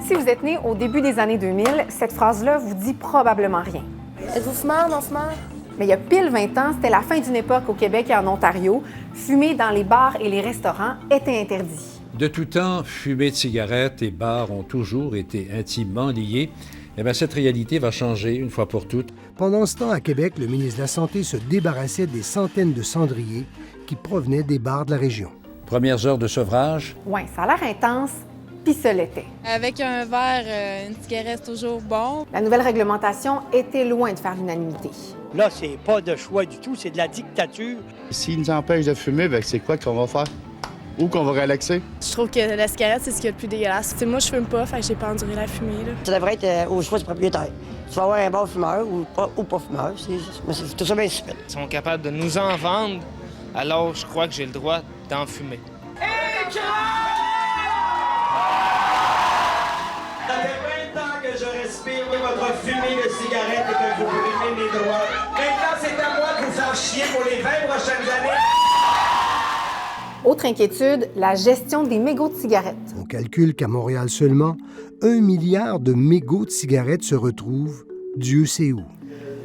Si vous êtes né au début des années 2000, cette phrase-là vous dit probablement rien. Êtes-vous fumeur, non fumeur? Mais il y a pile 20 ans, c'était la fin d'une époque au Québec et en Ontario. Fumer dans les bars et les restaurants était interdit. De tout temps, fumer de cigarettes et bars ont toujours été intimement liés. Eh bien, cette réalité va changer une fois pour toutes. Pendant ce temps, à Québec, le ministre de la Santé se débarrassait des centaines de cendriers qui provenaient des bars de la région. Premières heures de sevrage. Oui, ça a l'air intense, puis ça l'était. Avec un verre, une cigarette, c'est toujours bon. La nouvelle réglementation était loin de faire l'unanimité. Là, c'est pas de choix du tout, c'est de la dictature. S'ils nous empêchent de fumer, bien, c'est quoi qu'on va faire? Où qu'on va relaxer? Je trouve que la cigarette, c'est ce qu'il y a le plus dégueulasse. T'sais, moi, je fume pas, fait que j'ai pas enduré la fumée. Là. Ça devrait être au choix du propriétaire. Tu vas avoir un bon fumeur ou pas fumeur. C'est tout ça bien stupide. Ils sont capables de nous en vendre, alors je crois que j'ai le droit d'en fumer. Ça fait 20 ans que je respire votre fumée de cigarette et que vous brimez mes droits. Maintenant, c'est à moi de vous faire chier pour les 20 prochaines années. Autre inquiétude, la gestion des mégots de cigarettes. On calcule qu'à Montréal seulement, 1 milliard de mégots de cigarettes se retrouvent, Dieu sait où.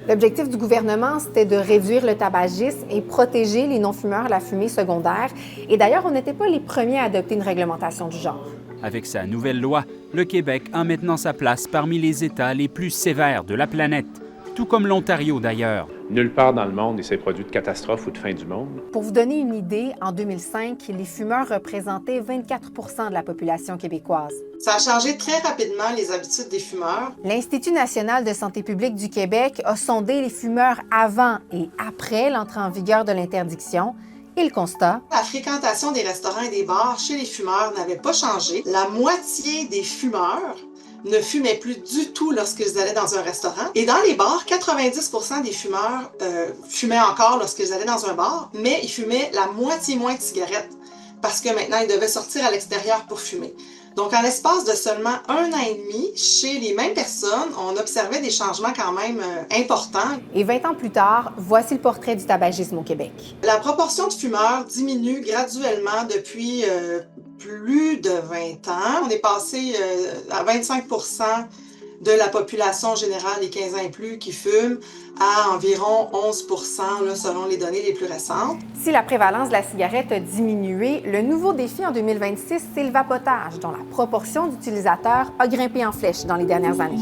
L'objectif du gouvernement, c'était de réduire le tabagisme et protéger les non-fumeurs à la fumée secondaire. Et d'ailleurs, on n'était pas les premiers à adopter une réglementation du genre. Avec sa nouvelle loi, le Québec a maintenant sa place parmi les États les plus sévères de la planète, tout comme l'Ontario d'ailleurs. Nulle part dans le monde il s'est produit de catastrophe ou de fin du monde. Pour vous donner une idée, en 2005, les fumeurs représentaient 24 de la population québécoise. Ça a changé très rapidement les habitudes des fumeurs. L'Institut national de santé publique du Québec a sondé les fumeurs avant et après l'entrée en vigueur de l'interdiction. Et le constat? La fréquentation des restaurants et des bars chez les fumeurs n'avait pas changé. La moitié des fumeurs ne fumaient plus du tout lorsqu'ils allaient dans un restaurant. Et dans les bars, 90% des fumeurs fumaient encore lorsqu'ils allaient dans un bar, mais ils fumaient la moitié moins de cigarettes parce que maintenant, ils devaient sortir à l'extérieur pour fumer. Donc, en l'espace de seulement 1 an et demi, chez les mêmes personnes, on observait des changements quand même importants. Et 20 ans plus tard, voici le portrait du tabagisme au Québec. La proportion de fumeurs diminue graduellement depuis plus de 20 ans. On est passé à 25% de la population générale des 15 ans et plus qui fument à environ 11% là, selon les données les plus récentes. Si la prévalence de la cigarette a diminué, le nouveau défi en 2026, c'est le vapotage, dont la proportion d'utilisateurs a grimpé en flèche dans les dernières années.